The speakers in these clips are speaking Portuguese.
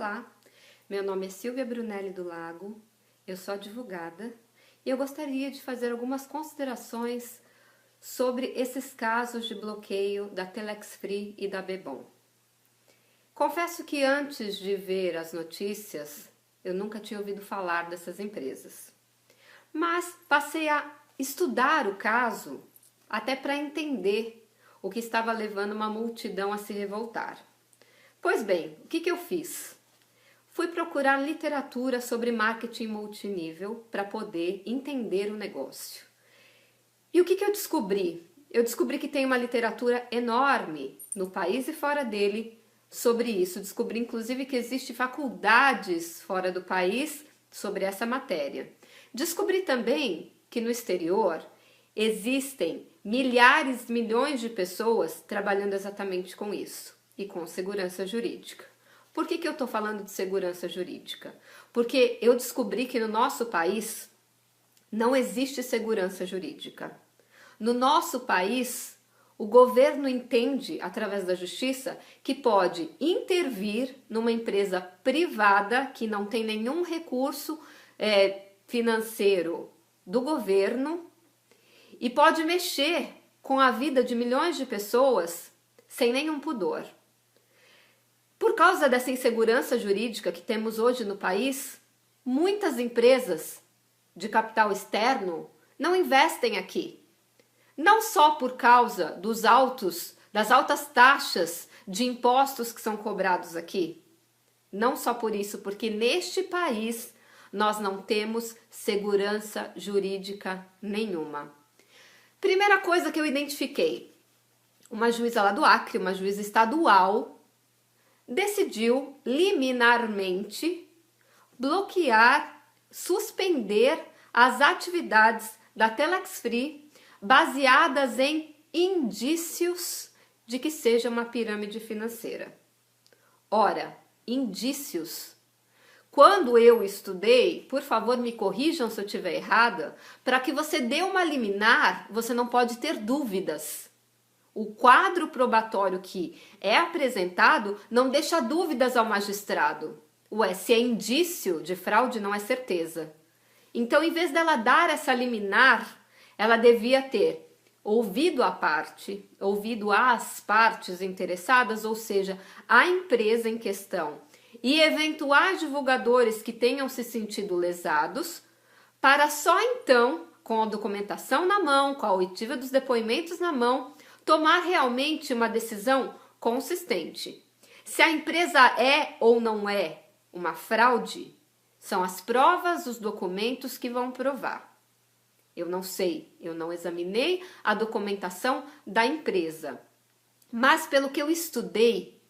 Olá, meu nome é Silvia Brunelli do Lago, eu sou advogada e eu gostaria de fazer algumas considerações sobre esses casos de bloqueio da Telex Free e da Bebom. Confesso que antes de ver as notícias, eu nunca tinha ouvido falar dessas empresas, mas passei a estudar o caso até para entender o que estava levando uma multidão a se revoltar. Pois bem, o que eu fiz? Fui procurar literatura sobre marketing multinível para poder entender o negócio. E o que eu descobri? Eu descobri que tem uma literatura enorme no país e fora dele sobre isso. Descobri inclusive que existem faculdades fora do país sobre essa matéria. Descobri também que no exterior existem milhares, milhões de pessoas trabalhando exatamente com isso e com segurança jurídica. Por que eu estou falando de segurança jurídica? Porque eu descobri que no nosso país não existe segurança jurídica. No nosso país, o governo entende, através da justiça, que pode intervir numa empresa privada que não tem nenhum recurso financeiro do governo e pode mexer com a vida de milhões de pessoas sem nenhum pudor. Por causa dessa insegurança jurídica que temos hoje no país, muitas empresas de capital externo não investem aqui. Não só por causa das altas taxas de impostos que são cobrados aqui. Não só por isso, porque neste país nós não temos segurança jurídica nenhuma. Primeira coisa que eu identifiquei, uma juíza lá do Acre, uma juíza estadual, decidiu liminarmente bloquear, suspender as atividades da Telex Free baseadas em indícios de que seja uma pirâmide financeira. Ora, indícios. Quando eu estudei, por favor me corrijam se eu estiver errada, para que você dê uma liminar, você não pode ter dúvidas. O quadro probatório que é apresentado não deixa dúvidas ao magistrado. Se é indício de fraude, não é certeza. Então, em vez dela dar essa liminar, ela devia ter ouvido as partes interessadas, ou seja, a empresa em questão, e eventuais divulgadores que tenham se sentido lesados, para só então, com a documentação na mão, com a oitiva dos depoimentos na mão, tomar realmente uma decisão consistente. Se a empresa é ou não é uma fraude, são as provas, os documentos que vão provar. Eu não sei, eu não examinei a documentação da empresa, mas pelo que eu estudei,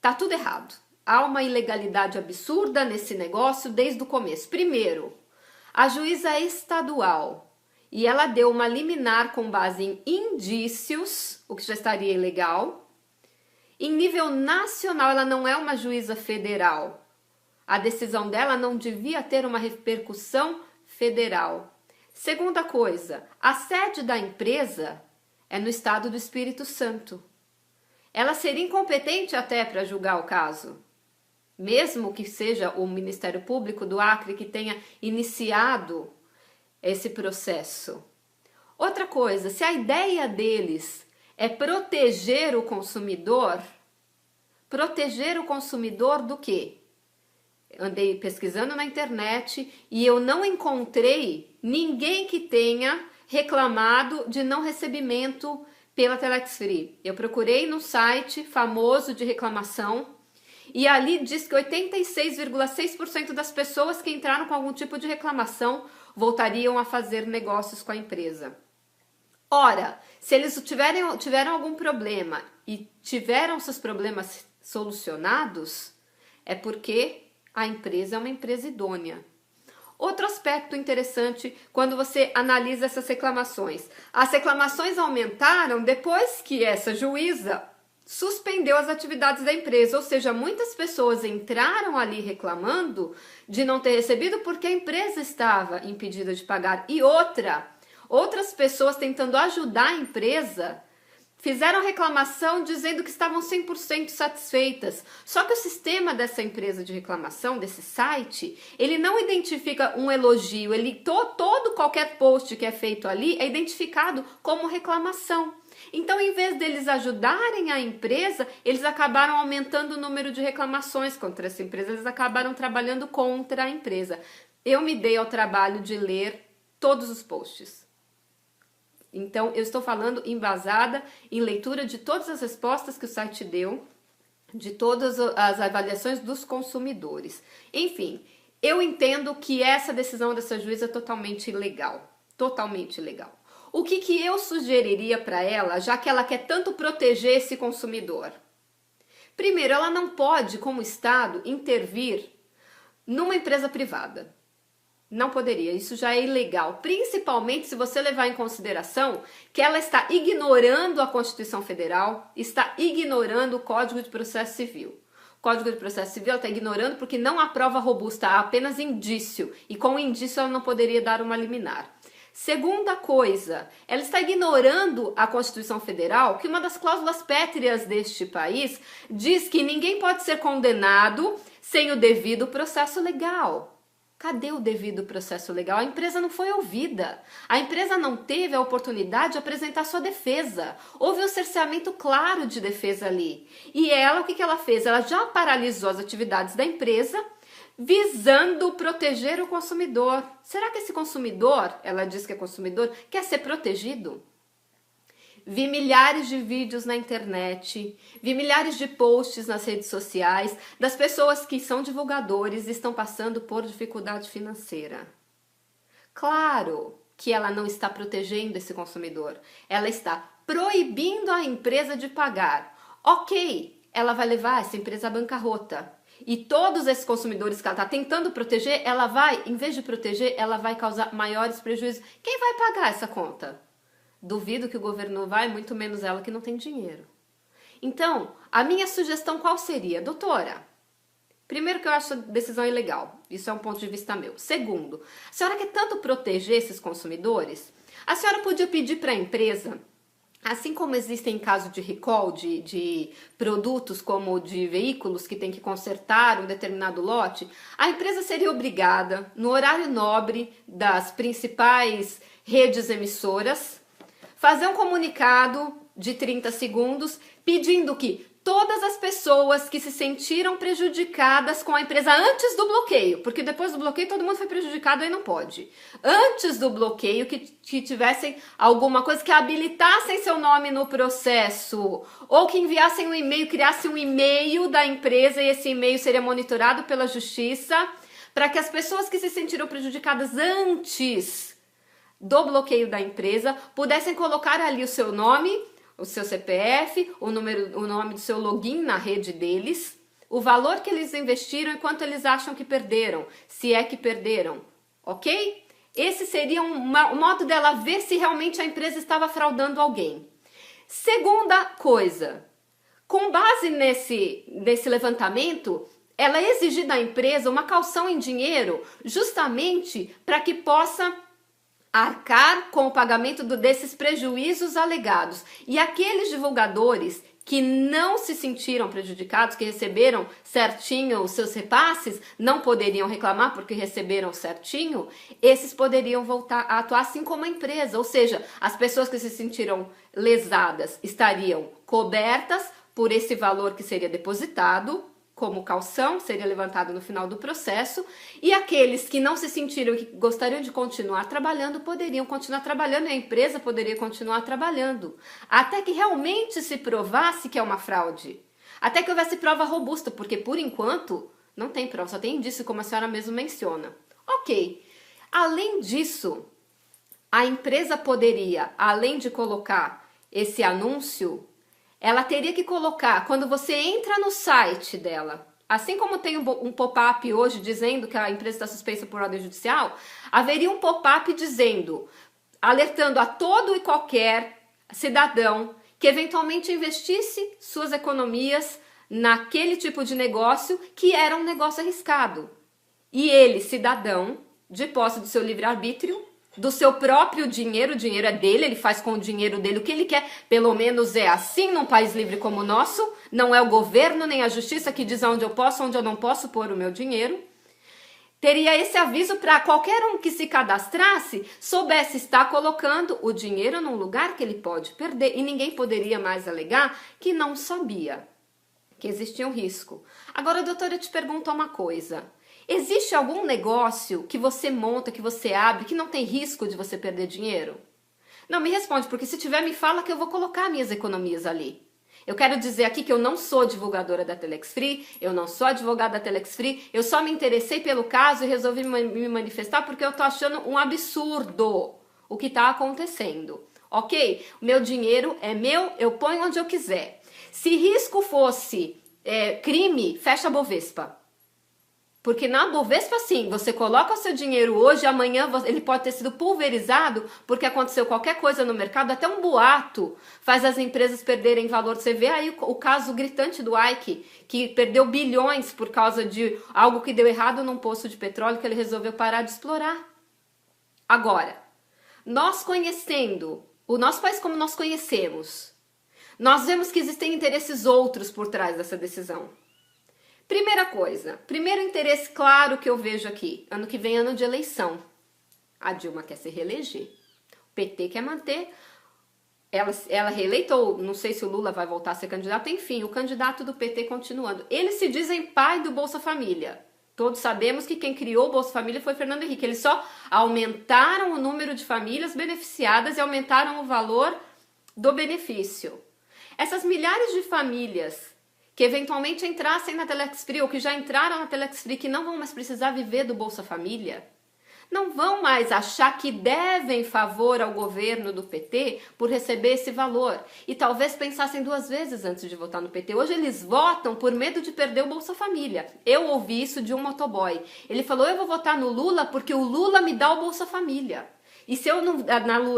tá tudo errado. Há uma ilegalidade absurda nesse negócio desde o começo. Primeiro, a juíza estadual, e ela deu uma liminar com base em indícios, o que já estaria ilegal. Em nível nacional, ela não é uma juíza federal. A decisão dela não devia ter uma repercussão federal. Segunda coisa, a sede da empresa é no estado do Espírito Santo. Ela seria incompetente até para julgar o caso, mesmo que seja o Ministério Público do Acre que tenha iniciado esse processo. Outra coisa, se a ideia deles é proteger o consumidor do quê? Andei pesquisando na internet e eu não encontrei ninguém que tenha reclamado de não recebimento pela Telex Free. Eu procurei no site famoso de reclamação e ali diz que 86,6% das pessoas que entraram com algum tipo de reclamação voltariam a fazer negócios com a empresa. Ora, se eles tiveram algum problema e tiveram seus problemas solucionados, é porque a empresa é uma empresa idônea. Outro aspecto interessante quando você analisa essas reclamações. As reclamações aumentaram depois que essa juíza suspendeu as atividades da empresa, ou seja, muitas pessoas entraram ali reclamando de não ter recebido porque a empresa estava impedida de pagar. E outras pessoas tentando ajudar a empresa fizeram reclamação dizendo que estavam 100% satisfeitas. Só que o sistema dessa empresa de reclamação, desse site, ele não identifica um elogio, todo qualquer post que é feito ali é identificado como reclamação. Então, em vez deles ajudarem a empresa, eles acabaram aumentando o número de reclamações contra essa empresa, eles acabaram trabalhando contra a empresa. Eu me dei ao trabalho de ler todos os posts. Então, eu estou falando embasada em leitura de todas as respostas que o site deu, de todas as avaliações dos consumidores. Enfim, eu entendo que essa decisão dessa juíza é totalmente ilegal. Totalmente ilegal. O que eu sugeriria para ela, já que ela quer tanto proteger esse consumidor? Primeiro, ela não pode, como Estado, intervir numa empresa privada. Não poderia, isso já é ilegal, principalmente se você levar em consideração que ela está ignorando a Constituição Federal, está ignorando o Código de Processo Civil. O Código de Processo Civil ela está ignorando porque não há prova robusta, há apenas indício, e com indício ela não poderia dar uma liminar. Segunda coisa, ela está ignorando a Constituição Federal, que uma das cláusulas pétreas deste país diz que ninguém pode ser condenado sem o devido processo legal. Cadê o devido processo legal? A empresa não foi ouvida. A empresa não teve a oportunidade de apresentar sua defesa. Houve um cerceamento claro de defesa ali. E ela, o que ela fez? Ela já paralisou as atividades da empresa, visando proteger o consumidor. Será que esse consumidor, ela diz que é consumidor, quer ser protegido? Vi milhares de vídeos na internet, vi milhares de posts nas redes sociais das pessoas que são divulgadores e estão passando por dificuldade financeira. Claro que ela não está protegendo esse consumidor, ela está proibindo a empresa de pagar. Ok, ela vai levar essa empresa à bancarrota. E todos esses consumidores que ela está tentando proteger, ela vai, em vez de proteger, ela vai causar maiores prejuízos. Quem vai pagar essa conta? Duvido que o governo vai, muito menos ela que não tem dinheiro. Então, a minha sugestão qual seria? Doutora, primeiro que eu acho a decisão ilegal, isso é um ponto de vista meu. Segundo, a senhora quer tanto proteger esses consumidores? A senhora podia pedir para a empresa, assim como existem em caso de recall de produtos como de veículos que tem que consertar um determinado lote, a empresa seria obrigada, no horário nobre das principais redes emissoras, fazer um comunicado de 30 segundos pedindo que todas as pessoas que se sentiram prejudicadas com a empresa antes do bloqueio, porque depois do bloqueio todo mundo foi prejudicado, aí não pode. Antes do bloqueio, que tivessem alguma coisa que habilitassem seu nome no processo, ou que enviassem um e-mail, criassem um e-mail da empresa e esse e-mail seria monitorado pela justiça, para que as pessoas que se sentiram prejudicadas antes do bloqueio da empresa pudessem colocar ali o seu nome, o seu CPF, o nome do seu login na rede deles, o valor que eles investiram e quanto eles acham que perderam, se é que perderam, ok? Esse seria um modo dela ver se realmente a empresa estava fraudando alguém. Segunda coisa, com base nesse levantamento, ela exigir da empresa uma caução em dinheiro justamente para que possa arcar com o pagamento desses prejuízos alegados. E aqueles divulgadores que não se sentiram prejudicados, que receberam certinho os seus repasses, não poderiam reclamar porque receberam certinho, esses poderiam voltar a atuar assim como a empresa. Ou seja, as pessoas que se sentiram lesadas estariam cobertas por esse valor que seria depositado como caução, seria levantado no final do processo, e aqueles que não se sentiram e que gostariam de continuar trabalhando, poderiam continuar trabalhando e a empresa poderia continuar trabalhando, até que realmente se provasse que é uma fraude, até que houvesse prova robusta, porque por enquanto não tem prova, só tem indício, como a senhora mesmo menciona. Ok, além disso, a empresa poderia, além de colocar esse anúncio, ela teria que colocar, quando você entra no site dela, assim como tem um pop-up hoje dizendo que a empresa está suspensa por ordem judicial, haveria um pop-up dizendo, alertando a todo e qualquer cidadão que eventualmente investisse suas economias naquele tipo de negócio que era um negócio arriscado. E ele, cidadão, de posse do seu livre-arbítrio, do seu próprio dinheiro, o dinheiro é dele, ele faz com o dinheiro dele o que ele quer, pelo menos é assim num país livre como o nosso, não é o governo nem a justiça que diz onde eu posso, onde eu não posso pôr o meu dinheiro. Teria esse aviso para qualquer um que se cadastrasse, soubesse estar colocando o dinheiro num lugar que ele pode perder e ninguém poderia mais alegar que não sabia, que existia um risco. Agora, doutora, eu te pergunto uma coisa. Existe algum negócio que você monta, que você abre, que não tem risco de você perder dinheiro? Não, me responde, porque se tiver, me fala que eu vou colocar minhas economias ali. Eu quero dizer aqui que eu não sou divulgadora da Telex Free, eu não sou advogada da Telex Free, eu só me interessei pelo caso e resolvi me manifestar porque eu tô achando um absurdo o que tá acontecendo, ok? O meu dinheiro é meu, eu ponho onde eu quiser. Se risco fosse crime, fecha a Bovespa. Porque na Bovespa, sim, você coloca o seu dinheiro hoje, amanhã ele pode ter sido pulverizado porque aconteceu qualquer coisa no mercado, até um boato faz as empresas perderem valor. Você vê aí o caso gritante do Ike, que perdeu bilhões por causa de algo que deu errado num poço de petróleo que ele resolveu parar de explorar. Agora, nós conhecendo o nosso país como nós conhecemos, nós vemos que existem interesses outros por trás dessa decisão. Primeira coisa, primeiro interesse claro que eu vejo aqui, ano que vem é ano de eleição. A Dilma quer se reeleger, o PT quer manter, ela reeleitou, não sei se o Lula vai voltar a ser candidato, enfim, o candidato do PT continuando. Eles se dizem pai do Bolsa Família. Todos sabemos que quem criou o Bolsa Família foi Fernando Henrique. Eles só aumentaram o número de famílias beneficiadas e aumentaram o valor do benefício. Essas milhares de famílias que eventualmente entrassem na Telex Free ou que já entraram na Telex Free, que não vão mais precisar viver do Bolsa Família, não vão mais achar que devem favor ao governo do PT por receber esse valor. E talvez pensassem duas vezes antes de votar no PT. Hoje eles votam por medo de perder o Bolsa Família. Eu ouvi isso de um motoboy. Ele falou, eu vou votar no Lula porque o Lula me dá o Bolsa Família. E se eu não,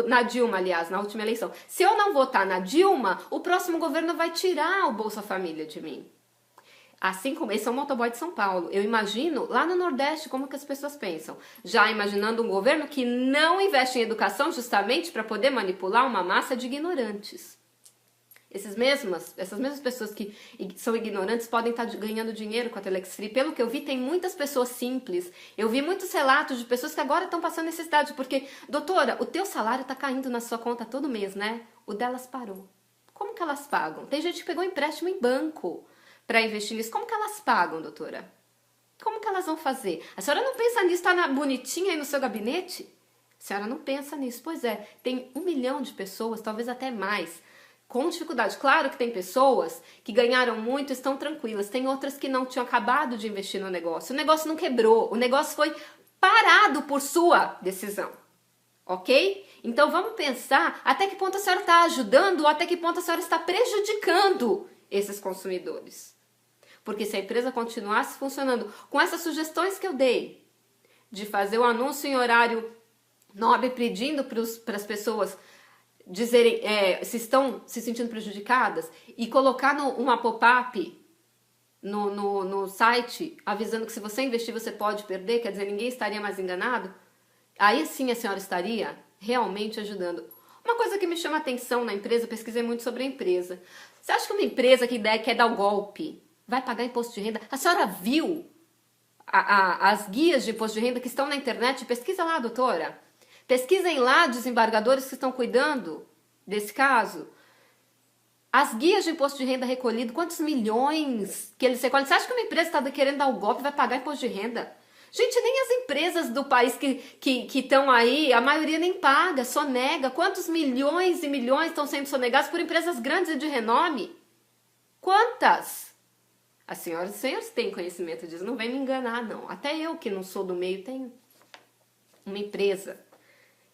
na Dilma, aliás, na última eleição, se eu não votar na Dilma, o próximo governo vai tirar o Bolsa Família de mim. Assim como esse é um motoboy de São Paulo. Eu imagino lá no Nordeste como que as pessoas pensam. Já imaginando um governo que não investe em educação justamente para poder manipular uma massa de ignorantes. Essas mesmas pessoas que são ignorantes podem estar ganhando dinheiro com a Telex Free. Pelo que eu vi, tem muitas pessoas simples. Eu vi muitos relatos de pessoas que agora estão passando necessidade. Porque, doutora, o teu salário está caindo na sua conta todo mês, né? O delas parou. Como que elas pagam? Tem gente que pegou empréstimo em banco para investir nisso. Como que elas pagam, doutora? Como que elas vão fazer? A senhora não pensa nisso, está bonitinha aí no seu gabinete? A senhora não pensa nisso. Pois é, tem 1 milhão de pessoas, talvez até mais, com dificuldade. Claro que tem pessoas que ganharam muito e estão tranquilas. Tem outras que não tinham acabado de investir no negócio. O negócio não quebrou. O negócio foi parado por sua decisão. Ok? Então vamos pensar até que ponto a senhora está ajudando ou até que ponto a senhora está prejudicando esses consumidores. Porque se a empresa continuasse funcionando com essas sugestões que eu dei, de fazer o anúncio em horário nobre pedindo para as pessoas dizerem se estão se sentindo prejudicadas e colocar uma pop-up no site avisando que se você investir você pode perder, quer dizer, ninguém estaria mais enganado, aí sim a senhora estaria realmente ajudando. Uma coisa que me chama a atenção na empresa, pesquisei muito sobre a empresa. Você acha que uma empresa que quer dar o golpe vai pagar imposto de renda? A senhora viu as guias de imposto de renda que estão na internet? Pesquisa lá, doutora. Pesquisem lá desembargadores que estão cuidando desse caso. As guias de imposto de renda recolhido, quantos milhões que eles recolhem? Você acha que uma empresa está querendo dar o golpe e vai pagar imposto de renda? Gente, nem as empresas do país que estão aí, a maioria nem paga, sonega. Quantos milhões e milhões estão sendo sonegados por empresas grandes e de renome? Quantas? As senhoras e senhores têm conhecimento disso, não vem me enganar, não. Até eu, que não sou do meio, tenho uma empresa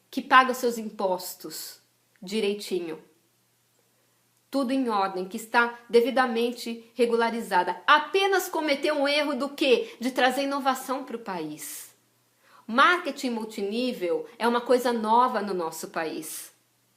que paga seus impostos direitinho. Tudo em ordem, que está devidamente regularizada. Apenas cometeu um erro do quê? De trazer inovação para o país. Marketing multinível é uma coisa nova no nosso país.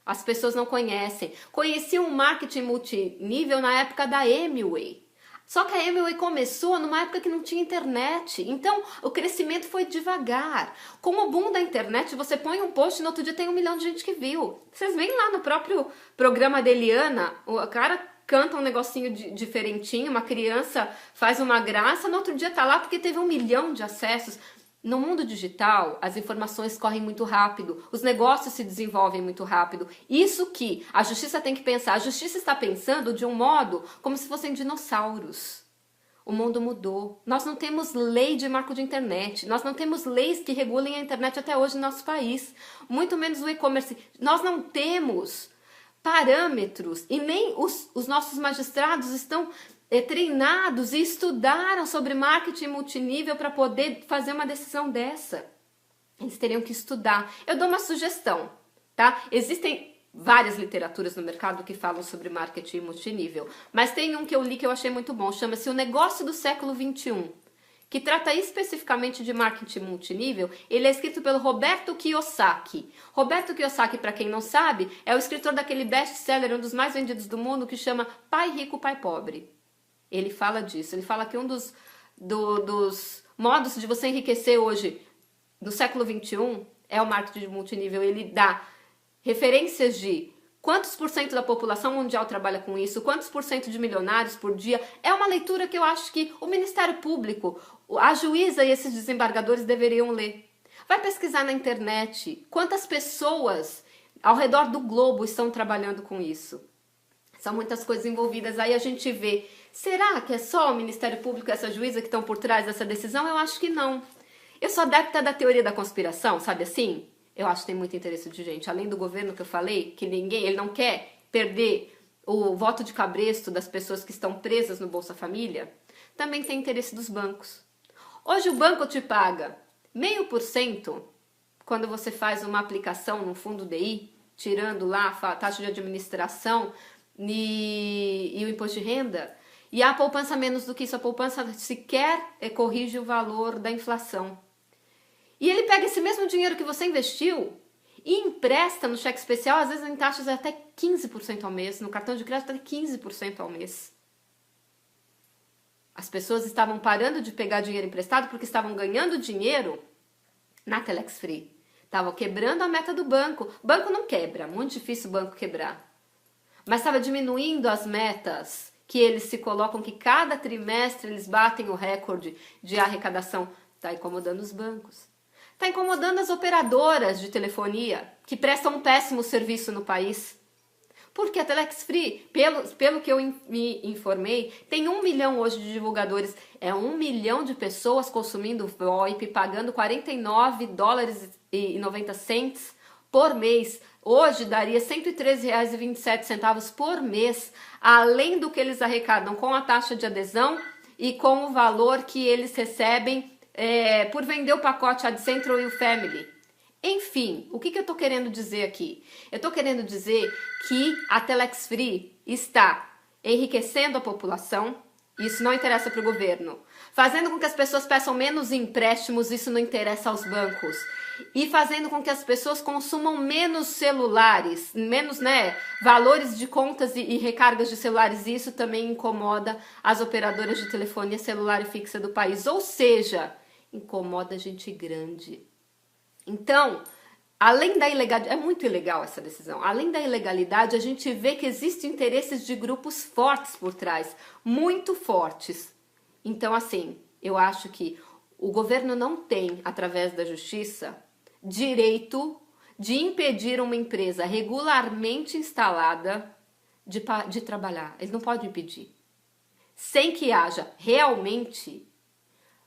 As pessoas não conhecem. Conheciam o marketing multinível na época da Amway. Só que a Amway começou numa época que não tinha internet, então o crescimento foi devagar. Com o boom da internet, você põe um post e no outro dia tem 1 milhão de gente que viu. Vocês veem lá no próprio programa da Eliana, o cara canta um negocinho diferentinho, uma criança faz uma graça, no outro dia tá lá porque teve 1 milhão de acessos. No mundo digital, as informações correm muito rápido, os negócios se desenvolvem muito rápido. Isso que a justiça tem que pensar. A justiça está pensando de um modo como se fossem dinossauros. O mundo mudou. Nós não temos lei de marco de internet. Nós não temos leis que regulem a internet até hoje no nosso país. Muito menos o e-commerce. Nós não temos parâmetros e nem os nossos magistrados estão treinados e estudaram sobre marketing multinível para poder fazer uma decisão dessa. Eles teriam que estudar. Eu dou uma sugestão, tá? Existem várias literaturas no mercado que falam sobre marketing multinível, mas tem um que eu li que eu achei muito bom, chama-se O Negócio do Século XXI, que trata especificamente de marketing multinível. Ele é escrito pelo Roberto Kiyosaki. Roberto Kiyosaki, para quem não sabe, é o escritor daquele best-seller, um dos mais vendidos do mundo, que chama Pai Rico, Pai Pobre. Ele fala disso, ele fala que um dos modos de você enriquecer hoje, no século XXI, é o marketing multinível. Ele dá referências de quantos por cento da população mundial trabalha com isso, quantos por cento de milionários por dia. É uma leitura que eu acho que o Ministério Público, a juíza e esses desembargadores deveriam ler. Vai pesquisar na internet quantas pessoas ao redor do globo estão trabalhando com isso. São muitas coisas envolvidas. Aí a gente vê, será que é só o Ministério Público e essa juíza que estão por trás dessa decisão? Eu acho que não. Eu sou adepta da teoria da conspiração, sabe assim? Eu acho que tem muito interesse de gente. Além do governo que eu falei, que ele não quer perder o voto de cabresto das pessoas que estão presas no Bolsa Família, também tem interesse dos bancos. Hoje o banco te paga 0,5% quando você faz uma aplicação no fundo DI, tirando lá a taxa de administração e o imposto de renda, e a poupança menos do que isso. A poupança sequer corrige o valor da inflação. E ele pega esse mesmo dinheiro que você investiu e empresta no cheque especial, às vezes em taxas até 15% ao mês, no cartão de crédito até 15% ao mês. As pessoas estavam parando de pegar dinheiro emprestado porque estavam ganhando dinheiro na Telex Free. Estavam quebrando a meta do banco. O banco não quebra, muito difícil o banco quebrar. Mas estava diminuindo as metas que eles se colocam, que cada trimestre eles batem o recorde de arrecadação. Está incomodando os bancos. Está incomodando as operadoras de telefonia, que prestam um péssimo serviço no país. Porque a Telex Free, pelo que eu me informei, tem 1 milhão hoje de divulgadores. É 1 milhão de pessoas consumindo VoIP, pagando $49,90 por mês. Hoje daria R$ 113,27 por mês, além do que eles arrecadam com a taxa de adesão e com o valor que eles recebem por vender o pacote AdCentral e o Family. Enfim, o que eu estou querendo dizer aqui? Eu estou querendo dizer que a Telex Free está enriquecendo a população, isso não interessa para o governo, fazendo com que as pessoas peçam menos empréstimos, isso não interessa aos bancos, e fazendo com que as pessoas consumam menos celulares, menos valores de contas e recargas de celulares, e isso também incomoda as operadoras de telefonia celular e fixa do país, ou seja, incomoda gente grande. Então, além da ilegalidade, é muito ilegal essa decisão, além da ilegalidade, a gente vê que existem interesses de grupos fortes por trás, muito fortes. Então, assim, eu acho que o governo não tem, através da justiça, direito de impedir uma empresa regularmente instalada de trabalhar. Eles não podem impedir. Sem que haja realmente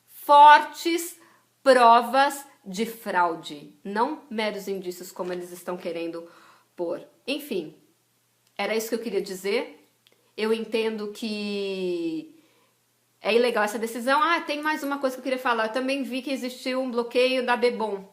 fortes provas de fraude, não meros indícios como eles estão querendo pôr. Enfim, era isso que eu queria dizer. Eu entendo que é ilegal essa decisão. Tem mais uma coisa que eu queria falar. Eu também vi que existiu um bloqueio da Bebom.